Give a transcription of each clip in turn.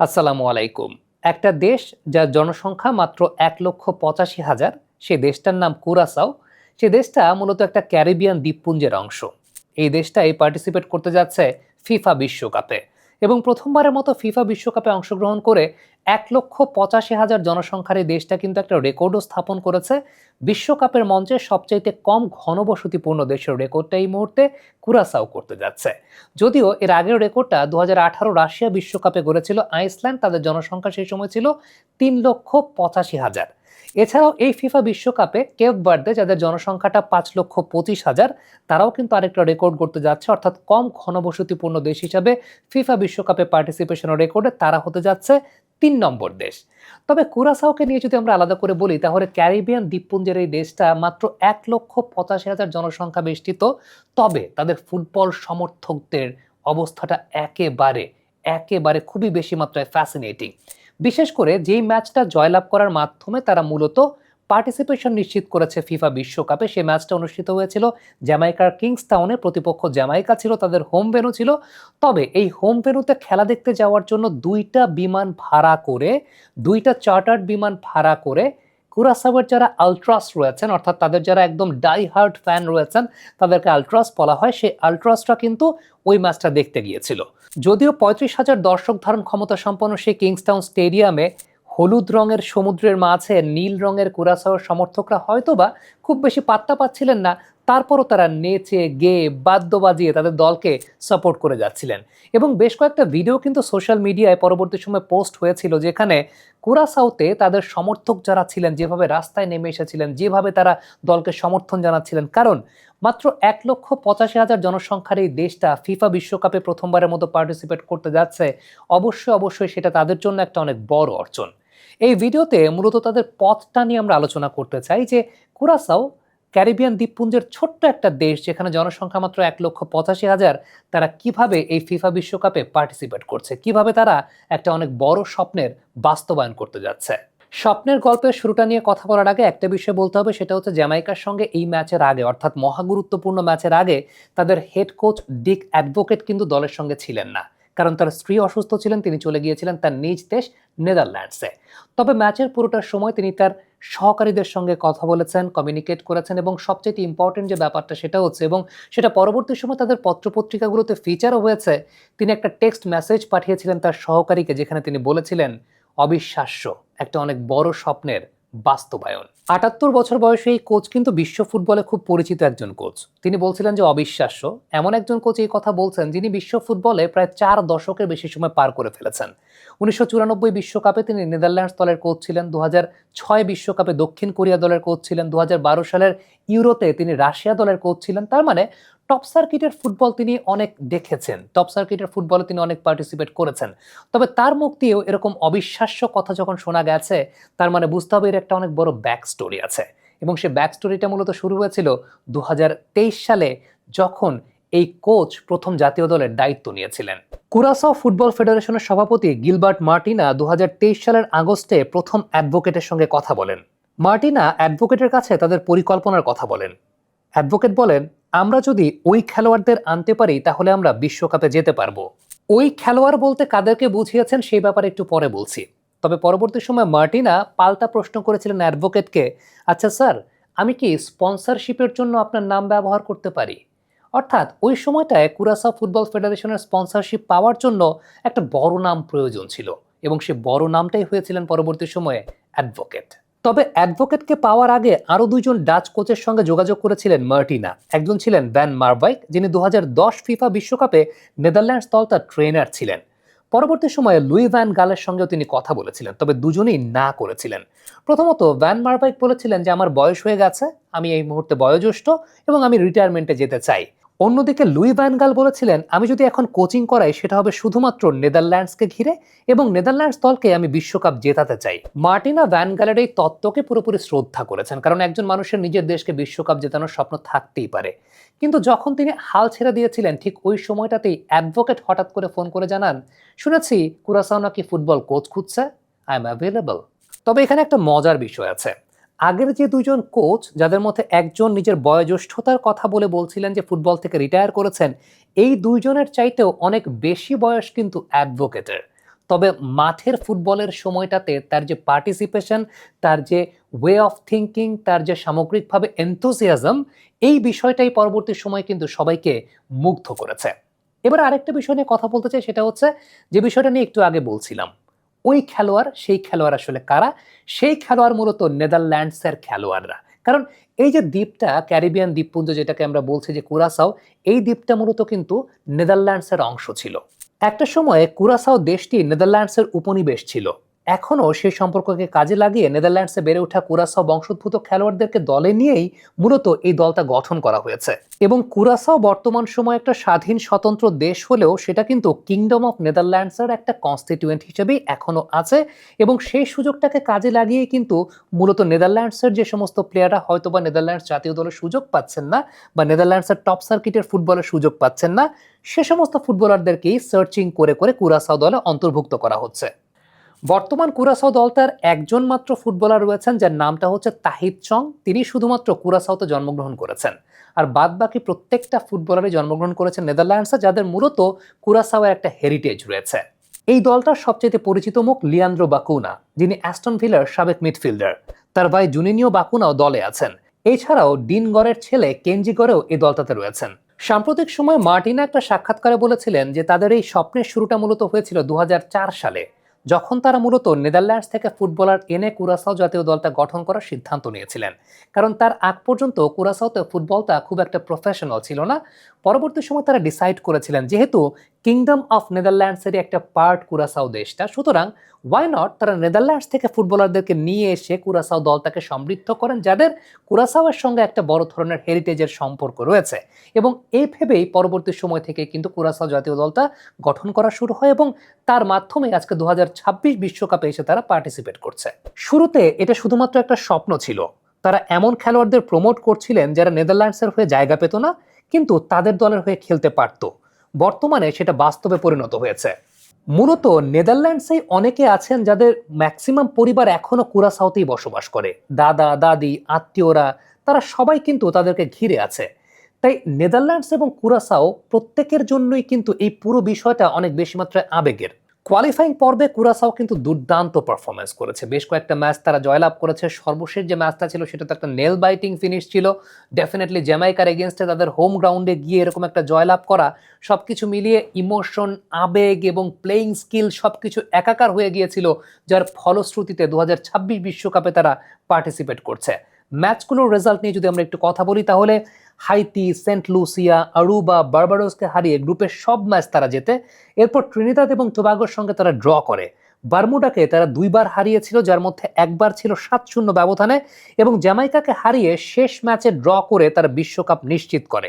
আসসালামু আলাইকুম। একটা দেশ যার জনসংখ্যা মাত্র ১,৮৫,০০০, সে দেশটার নাম কুরাসাও। সে দেশটা মূলত একটা ক্যারিবিয়ান দ্বীপপুঞ্জের অংশ। এই দেশটাই পার্টিসিপেট করতে যাচ্ছে ফিফা বিশ্বকাপে এবং প্রথমবারের মতো ফিফা বিশ্বকাপে অংশগ্রহণ করে ১,৮৫,০০০ জনসংখ্যার এই দেশটা কিন্তু একটা রেকর্ডও স্থাপন করেছে। বিশ্বকাপের মঞ্চে সবচাইতে কম ঘনবসতিপূর্ণ দেশের রেকর্ডটা এই মুহূর্তে কুরাসাও করতে যাচ্ছে। যদিও এর আগের রেকর্ডটা ২০১৮ রাশিয়া বিশ্বকাপে গড়েছিল আইসল্যান্ড, তাদের জনসংখ্যা সেই সময় ছিল ৩,৮৫,০০০। এছাড়াও এই ফিফা বিশ্বকাপে কেপ ভার্দে, যাদের জনসংখ্যাটা ৫,২৫,০০০, তারাও কিন্তু আরেকটা রেকর্ড করতে যাচ্ছে, অর্থাৎ কম ঘনবসতিপূর্ণ দেশ হিসাবে ফিফা বিশ্বকাপে পার্টিসিপেশনের রেকর্ডে তারা হতে যাচ্ছে ৩ নম্বর দেশ। তবে কুরাসাওকে নিয়ে যদি আমরা আলাদা করে বলি, তাহলে ক্যারিবিয়ান দ্বীপপুঞ্জের এই দেশটা মাত্র ১,৮৫,০০০ জনসংখ্যা বেষ্টিত। তবে তাদের ফুটবল সমর্থকদের অবস্থাটা একেবারে একেবারে খুবই বেশি মাত্রায় ফ্যাসিনেটিং। বিশেষ করে যেই ম্যাচটা জয়লাভ করার মাধ্যমে তারা মূলত পার্টিসিপেশন নিশ্চিত করেছে ফিফা বিশ্বকাপে, সেই ম্যাচটা অনুষ্ঠিত হয়েছিল জ্যামাইকার কিংসটাউনে। প্রতিপক্ষ জ্যামাইকা ছিল, তাদের হোম ভেন্যু ছিল। তবে এই হোম ভেন্যুতে খেলা দেখতে যাওয়ার জন্য দুইটা চার্টার্ড বিমান ভাড়া করে কুরাসাওয়ের যারা আলট্রাস রয়েছেন, অর্থাৎ তাদের যারা একদম ডাই হার্ড ফ্যান রয়েছেন, তাদেরকে আলট্রাস বলা হয়, সেই আলট্রাসটা কিন্তু ওই ম্যাচটা দেখতে গিয়েছিল। যদিও ৩৫,০০০ দর্শক ধারণ ক্ষমতা সম্পন্ন সেই কিংসটাউন স্টেডিয়ামে হলুদ রঙের সমুদ্রের মাঝে নীল রঙের কুরাসাওয়ার সমর্থকরা হয়তোবা খুব বেশি পাত্তা পাচ্ছিলেন না, তারপরও তারা নেচে গেয়ে বাদ্য বাজিয়ে তাদের দলকে সাপোর্ট করে যাচ্ছিলেন। এবং বেশ কয়েকটা ভিডিও কিন্তু সোশ্যাল মিডিয়ায় পরবর্তী সময় পোস্ট হয়েছিল, যেখানে কুরাসাওতে তাদের সমর্থক যারা ছিলেন যেভাবে রাস্তায় নেমে এসেছিলেন, যেভাবে তারা দলকে সমর্থন জানাচ্ছিলেন। কারণ মাত্র ১,৮৫,০০০ জনসংখ্যার এই দেশটা ফিফা বিশ্বকাপে প্রথমবারের মতো পার্টিসিপেট করতে যাচ্ছে, অবশ্যই সেটা তাদের জন্য একটা অনেক বড় অর্জন। এই ভিডিওতে মূলত তাদের পথটা নিয়ে আমরা আলোচনা করতে চাই, যে কুরাসাও ক্যারিবিয়ান দ্বীপপুঞ্জের ছোট্ট একটা দেশ, যেখানে জনসংখ্যা মাত্র ১,৮৫,০০০, তারা কিভাবে এই ফিফা বিশ্বকাপে পার্টিসিপেট করছে, কিভাবে তারা একটা অনেক বড় স্বপ্নের বাস্তবায়ন করতে যাচ্ছে। স্বপ্নের গল্পের শুরুটা নিয়ে কথা বলার আগে একটা বিষয় বলতে হবে, সেটা হচ্ছে জ্যামাইকার সঙ্গে এই ম্যাচের আগে, অর্থাৎ মহাগুরুত্বপূর্ণ ম্যাচের আগে, তাদের হেড কোচ ডিক অ্যাডভোকেট কিন্তু দলের সঙ্গে ছিলেন না। কারণ তার স্ত্রী অসুস্থ ছিলেন, তিনি চলে গিয়েছিলেন তার নিজ দেশ নেদারল্যান্ডসে। তবে ম্যাচের পুরোটার সময় তিনি তার সহকারীদের সঙ্গে কথা বলেছেন, কমিউনিকেট করেছেন, এবং সবচেয়ে ইম্পর্টেন্ট যে ব্যাপারটা সেটা হচ্ছে, এবং সেটা পরবর্তী সময় তাদের পত্রপত্রিকাগুলোতে ফিচারও হয়েছে, তিনি একটা টেক্সট মেসেজ পাঠিয়েছিলেন তার সহকারীকে, যেখানে তিনি বলেছিলেন অবিশ্বাস্য একটা অনেক বড় স্বপ্নের বাস্তবায়ন। ৭৮ বছর বয়সী এই কোচ কিন্তু বিশ্ব ফুটবলে খুব পরিচিত একজন কোচ। তিনি বলছিলেন যে অবিশ্বাস্য এমন একজন কোচ এই কথা বলছেন, যিনি বিশ্ব ফুটবলে প্রায় ৪ দশকের বেশি সময় পার করে ফেলেছেন। ১৯৯৪ বিশ্বকাপে তিনি নেদারল্যান্ডস দলের কোচ ছিলেন, ২০০৬ বিশ্বকাপে দক্ষিণ কোরিয়া দলের কোচ ছিলেন, ২০১২ সালের ইউরোতে তিনি রাশিয়া দলের কোচ ছিলেন। তার মানে টপ সার্কিটের ফুটবল তিনি অনেক দেখেছেন, টপ সার্কিটের ফুটবলে তিনি অনেক পার্টিসিপেট করেছেন। তবে তার মুখ দিয়েও এরকম অবিশ্বাস্য কথা যখন শোনা গেছে, তার মানে বুঝতে হবে এর একটা অনেক বড় ব্যাক স্টোরি আছে। এবং সে ব্যাক স্টোরিটা মূলত শুরু হয়েছিল ২০২৩ সালে, যখন এই কোচ প্রথম জাতীয় দলের দায়িত্ব নিয়েছিলেন। কুরাসাও ফুটবল ফেডারেশনের সভাপতি গিলবার্ট মার্টিনা ২০২৩ সালের আগস্টে প্রথম অ্যাডভোকেটের সঙ্গে কথা বলেন। মার্টিনা অ্যাডভোকেটের কাছে তাদের পরিকল্পনার কথা বলেন। অ্যাডভোকেট বলেন, আমরা যদি ওই খেলোয়াড়দের আনতে পারি তাহলে আমরা বিশ্বকাপে যেতে পারবো। ওই খেলোয়াড় বলতে কাদেরকে বুঝিয়েছেন সেই ব্যাপারে একটু পরে বলছি। তবে পরবর্তী সময় মার্টিনা পাল্টা প্রশ্ন করেছিলেন অ্যাডভোকেটকে, আচ্ছা স্যার, আমি কি স্পন্সরশিপের জন্য আপনার নাম ব্যবহার করতে পারি? অর্থাৎ ওই সময়টায় কুরাসাও ফুটবল ফেডারেশনের স্পন্সরশিপ পাওয়ার জন্য একটা বড় নাম প্রয়োজন ছিল, এবং সে বড় নামটাই হয়েছিলেন পরবর্তী সময়ে অ্যাডভোকেট। তবে অ্যাডভোকেটকে পাওয়ার আগে আরও দুইজন ডাচ কোচের সঙ্গে যোগাযোগ করেছিলেন মার্টিনা। একজন ছিলেন ভ্যান মারভাইক, যিনি ২০১০ ফিফা বিশ্বকাপে নেদারল্যান্ডস দল তার ট্রেনার ছিলেন। পরবর্তী সময়ে লুই ভ্যান গালের সঙ্গেও তিনি কথা বলেছিলেন, তবে দুজনেই না করেছিলেন। প্রথমত ভ্যান মারভাইক বলেছিলেন যে আমার বয়স হয়ে গেছে, আমি এই মুহূর্তে বয়োজ্যেষ্ঠ এবং আমি রিটায়ারমেন্টে যেতে চাই। অন্যদিকে লুই ভ্যান গাল বলেছিলেন, আমি যদি এখন কোচিং করাই সেটা হবে শুধুমাত্র নেদারল্যান্ডসকে ঘিরে, এবং নেদারল্যান্ডস দলকে আমি বিশ্বকাপ জেতাতে চাই। মার্টিনা ভ্যান গালের এই তত্ত্বকে পুরোপুরি শ্রদ্ধা করেছেন, কারণ একজন মানুষের নিজের দেশকে বিশ্বকাপ জেতানোর স্বপ্ন থাকতেই পারে। কিন্তু যখন তিনি হাল ছেড়ে দিয়েছিলেন, ঠিক ওই সময়টাতেই অ্যাডভোকেট হঠাৎ করে ফোন করে জানান, শুনেছি কুরাসাও নাকি ফুটবল কোচ খুঁজছে, আই এম অ্যাভেলেবল। তবে এখানে একটা মজার বিষয় আছে। আগের যে দুজন কোচ, যাদের মধ্যে একজন নিজের বয়োজ্যেষ্ঠতার কথা বলে বলছিলেন যে ফুটবল থেকে রিটায়ার করেছেন, এই দুইজনের চাইতেও অনেক বেশি বয়স কিন্তু অ্যাডভোকেটের। তবে মাঠের ফুটবলের সময়টাতে তার যে পার্টিসিপেশন, তার যে ওয়ে অফ থিঙ্কিং, তার যে সামগ্রিকভাবে এনথুজিয়াজম, এই বিষয়টাই পরবর্তী সময়ে কিন্তু সবাইকে মুগ্ধ করেছে। এবার আরেকটা বিষয় নিয়ে কথা বলতে চাই, সেটা হচ্ছে যে বিষয়টা নিয়ে একটু আগে বলছিলাম, ওই খেলোয়াড়, সেই খেলোয়াড় আসলে কারা? সেই খেলোয়াড় মূলত নেদারল্যান্ডসের খেলোয়াড়রা। কারণ এই যে দ্বীপটা, ক্যারিবিয়ান দ্বীপপুঞ্জ যেটাকে আমরা বলছি যে কুরাসাও, এই দ্বীপটা মূলত কিন্তু নেদারল্যান্ডসের অংশ ছিল। একটা সময়ে কুরাসাও দেশটি নেদারল্যান্ডসের উপনিবেশ ছিল। এখনও সেই সম্পর্ককে কাজে লাগিয়ে নেদারল্যান্ডসে বেড়ে ওঠা কুরাসাও বংশোদ্ভূত খেলোয়াড়দেরকে দলে নিয়েই মূলত এই দলটা গঠন করা হয়েছে। এবং কুরাসাও বর্তমান সময়ে একটা স্বাধীন স্বতন্ত্র দেশ হলেও সেটা কিন্তু কিংডম অফ নেদারল্যান্ডসের একটা কনস্টিটিউয়েন্ট হিসেবেই এখনো আছে। এবং সেই সুযোগটাকে কাজে লাগিয়েই কিন্তু মূলত নেদারল্যান্ডসের যে সমস্ত প্লেয়াররা হয়তোবা নেদারল্যান্ডস জাতীয় দলের সুযোগ পাচ্ছেন না বা নেদারল্যান্ডসের টপ সার্কিটের ফুটবলের সুযোগ পাচ্ছেন না, সে সমস্ত ফুটবলারদেরকেই সার্চিং করে করে কুরাসাও দলে অন্তর্ভুক্ত করা হচ্ছে। বর্তমান কুরাসাও দলটার একজন মাত্র ফুটবলার রয়েছেন যার নামটা হচ্ছে তাহিদ চং। তিনি শুধুমাত্র কুরাসাওতে জন্মগ্রহণ করেছেন, আর বাদ বাকি প্রত্যেকটা ফুটবলারই জন্মগ্রহণ করেছেন নেদারল্যান্ডসে, যাদের মূলত কুরাসাওয়ের একটা হেরিটেজ রয়েছে। এই দলটার সবচেয়ে পরিচিত মুখ লিয়ান্দ্রো বাকুনা, যিনি অ্যাস্টন ভিলার সাবেক মিডফিল্ডার। তার ভাই জুনিনিও বাকুনাও দলে আছেন। এছাড়াও ডিনগড়ের ছেলে কেঞ্জিগড়েও এই দলটাতে রয়েছেন। সাম্প্রতিক সময়ে মার্টিনা একটা সাক্ষাৎকারে বলেছিলেন যে তাদের এই স্বপ্নের শুরুটা মূলত হয়েছিল 2004 সালে, যখন তারা মূলত নেদারল্যান্ডস থেকে ফুটবলার এনে কুরাসাও জাতীয় দলটা গঠন করার সিদ্ধান্ত নিয়েছিলেন। কারণ তার আগ পর্যন্ত কুরাসাওতে ফুটবলটা খুব একটা প্রফেশনাল ছিল না। পরবর্তী সময় তারা ডিসাইড করেছিলেন যেহেতু কিংডম অফ নেদারল্যান্ডসেরই একটা পার্ট কুরাসাও দেশটা, সুতরাং ওয়াই নট তারা নেদারল্যান্ডস থেকে ফুটবলারদেরকে নিয়ে এসে কুরাসাও দলটাকে সমৃদ্ধ করেন, যাদের কুরাসাওয়ের সঙ্গে একটা বড় ধরনের হেরিটেজের সম্পর্ক রয়েছে। এবং এই ভেবেই পরবর্তী সময় থেকে কিন্তু কুরাসাও জাতীয় দলটা গঠন করা শুরু হয় এবং তার মাধ্যমে আজকে 2026 বিশ্বকাপে এসে তারা পার্টিসিপেট করছে। শুরুতে এটা শুধুমাত্র একটা স্বপ্ন ছিল। তারা এমন খেলোয়াড়দের প্রমোট করছিলেন যারা নেদারল্যান্ডসের হয়ে জায়গা পেত না কিন্তু তাদের দলের হয়ে খেলতে পারত। বর্তমানে সেটা বাস্তবে পরিণত হয়েছে। মূলত নেদারল্যান্ডসেই অনেকে আছেন যাদের ম্যাক্সিমাম পরিবার এখনো কুরাসাওতেই বসবাস করে। দাদা দাদি আত্মীয়রা তারা সবাই কিন্তু তাদেরকে ঘিরে আছে। তাই নেদারল্যান্ডস এবং কুরাসাও প্রত্যেকের জন্যই কিন্তু এই পুরো বিষয়টা অনেক বেশি মাত্রায় আবেগের। কোয়ালিফাইং পর্বে কুরাসাও কিন্তু দুর্দান্ত পারফরমেন্স করেছে, বেশ কয়েকটা ম্যাচ তারা জয়লাভ করেছে। সর্বশেষ যে ম্যাচটা ছিল সেটা তো একটা নেল বাইটিং ফিনিশ ছিল। ডেফিনেটলি জ্যামাইকার এগেনস্টে তাদের হোম গ্রাউন্ডে গিয়ে এরকম একটা জয়লাভ করা, সবকিছু মিলিয়ে ইমোশন, আবেগ এবং প্লেইং স্কিল সবকিছু একাকার হয়ে গিয়েছিল, যার ফলশ্রুতিতে 2026 বিশ্বকাপে তারা পার্টিসিপেট করছে। ম্যাচগুলোর রেজাল্ট নিয়ে যদি আমরা একটু কথা বলি তাহলে হাইতি, সেন্ট লুসিয়া, আরুবা, বার্বাডোসকে হারিয়ে গ্রুপের সব ম্যাচ তারা জেতে। এরপর ট্রিনিদাদ এবং টোবাগোর সঙ্গে তারা ড্র করে। বারমুডাকে তারা 2বার হারিয়েছিল, যার মধ্যে একবার ছিল 7-0 ব্যবধানে, এবং জ্যামাইকাকে হারিয়ে শেষ ম্যাচে ড্র করে তারা বিশ্বকাপ নিশ্চিত করে।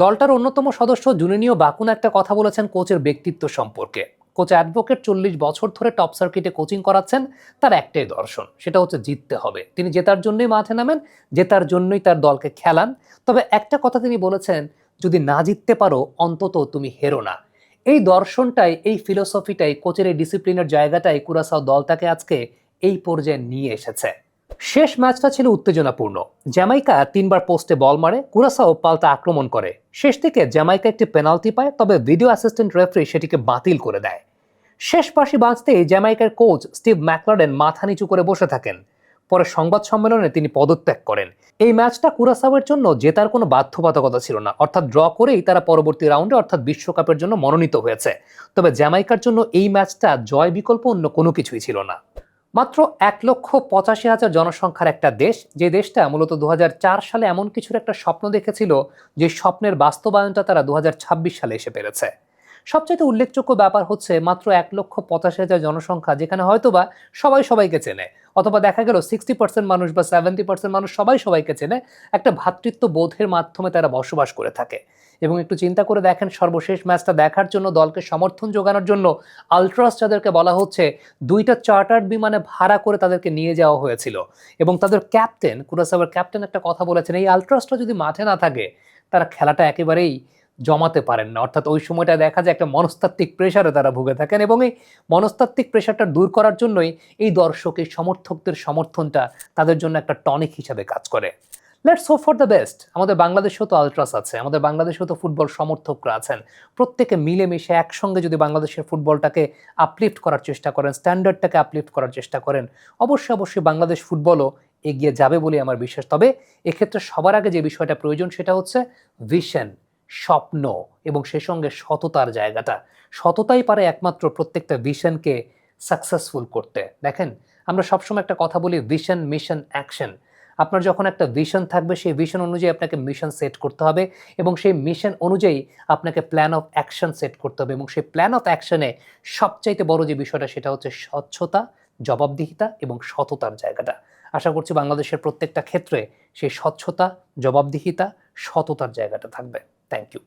দলটার অন্যতম সদস্য জুনিনিও বাকুনা একটা কথা বলেছেন কোচের ব্যক্তিত্ব সম্পর্কে। কোচ অ্যাডভোকেট 40 বছর ধরে টপ সার্কিটে কোচিং করাচ্ছেন। তার একটাই দর্শন, সেটা হচ্ছে জিততে হবে। তিনি জেতার জন্যই মাঠে নামেন, জেতার জন্যই তার দলকে খেলান। তবে একটা কথা তিনি বলেছেন, যদি না জিততে পারো অন্তত তুমি হেরো না। এই দর্শনটাই, এই ফিলোসফিটাই, কোচের এই ডিসিপ্লিনের জায়গাটাই কুরাসাও দলটাকে আজকে এই পর্যায়ে নিয়ে এসেছে। শেষ ম্যাচটা ছিল উত্তেজনাপূর্ণ। জ্যামাইকা 3বার পোস্টে বল মারে, কুরাসাও পাল্টা আক্রমণ করে। শেষ দিকে জ্যামাইকা একটি পেনাল্টি পায়, তবে ভিডিও অ্যাসিস্ট্যান্ট রেফারি সেটিকে বাতিল করে দেয়। শেষ পাশি বাঁচতেই জ্যামাইকার কোচ স্টিভ ম্যাকলারেন মাথা নিচু করে বসে থাকেন। পরে সংবাদ সম্মেলনে তিনি পদত্যাগ করেন। এই ম্যাচটা কুরাসাওয়ের জন্য জেতার কোনো বাধ্যবাধকতা ছিল না, অর্থাৎ ড্র করেই তারা পরবর্তী রাউন্ডে অর্থাৎ বিশ্বকাপের জন্য মনোনীত হয়েছে। তবে জ্যামাইকার জন্য এই ম্যাচটা জয় বিকল্প অন্য কোনো কিছুই ছিল না। মাত্র 1,85,000 জনসংখ্যার একটা দেশ, যে দেশটা মূলত 2004 সালে এমন কিছুর একটা স্বপ্ন দেখেছিল, যে স্বপ্নের বাস্তবায়নটা তারা 2026 সালে এসে পেরেছে। সবচেয়ে উল্লেখযোগ্য ব্যাপার হচ্ছে মাত্র 1,85,000 জনসংখ্যা, যেখানে হয়তোবা সবাই সবাইকে চেনে, অথবা দেখা গেল 60% মানুষ বা 70% মানুষ সবাই সবাইকে চেনে, একটা ভ্রাতৃত্ব বোধের মাধ্যমে তারা বসবাস করে থাকে। এবং একটু চিন্তা করে দেখেন, সর্বশেষ ম্যাচটা দেখার জন্য, দলকে সমর্থন যোগানোর জন্য আলট্রাস যাদেরকে বলা হচ্ছে, 2টা চার্টার্ড বিমানে ভাড়া করে তাদেরকে নিয়ে যাওয়া হয়েছিল। এবং তাদের ক্যাপ্টেন, কুরাসাওয়ার ক্যাপ্টেন একটা কথা বলেছেন, এই আলট্রাসটা যদি মাঠে না থাকে তারা খেলাটা একেবারেই জমাতে পারেন না। অর্থাৎ ওই সময়টা দেখা যায় একটা মনস্তাত্ত্বিক প্রেশারে তারা ভুগে থাকেন, এবং এই মনস্তাত্ত্বিক প্রেশারটা দূর করার জন্যই এই দর্শক, এই সমর্থকদের সমর্থনটা তাদের জন্য একটা টনিক হিসাবে কাজ করে। Let's hope for the best. আমাদের বাংলাদেশেও তো আলট্রাস আছে, আমাদের বাংলাদেশেও তো ফুটবল সমর্থকরা আছেন। প্রত্যেকে মিলেমিশে একসঙ্গে যদি বাংলাদেশের ফুটবলটাকে আপলিফট করার চেষ্টা করেন, স্ট্যান্ডার্ডটাকে আপলিফট করার চেষ্টা করেন, অবশ্যই বাংলাদেশ ফুটবলও এগিয়ে যাবে বলে আমার বিশ্বাস। তবে এক্ষেত্রে সবার আগে যে বিষয়টা প্রয়োজন সেটা হচ্ছে ভিশন, স্বপ্ন এবং সেই সঙ্গে সততার জায়গাটা। সততাই পারে একমাত্র প্রত্যেকটা ভিশনকে সাকসেসফুল করতে। দেখেন, আমরা সবসময় একটা কথা বলি, ভিশন, মিশন, অ্যাকশন। আপনার যখন একটা ভিশন থাকবে, সেই ভিশন অনুযায়ী আপনাকে মিশন সেট করতে হবে এবং সেই মিশন অনুযায়ী আপনাকে প্ল্যান অফ অ্যাকশন সেট করতে হবে এবং সেই প্ল্যান অফ অ্যাকশনে সবচাইতে বড় যে বিষয়টা সেটা হচ্ছে স্বচ্ছতা, জবাবদিহিতা এবং সততার জায়গাটা। আশা করছি বাংলাদেশের প্রত্যেকটা ক্ষেত্রে সেই স্বচ্ছতা, জবাবদিহিতা, সততার জায়গাটা থাকবে। Thank you.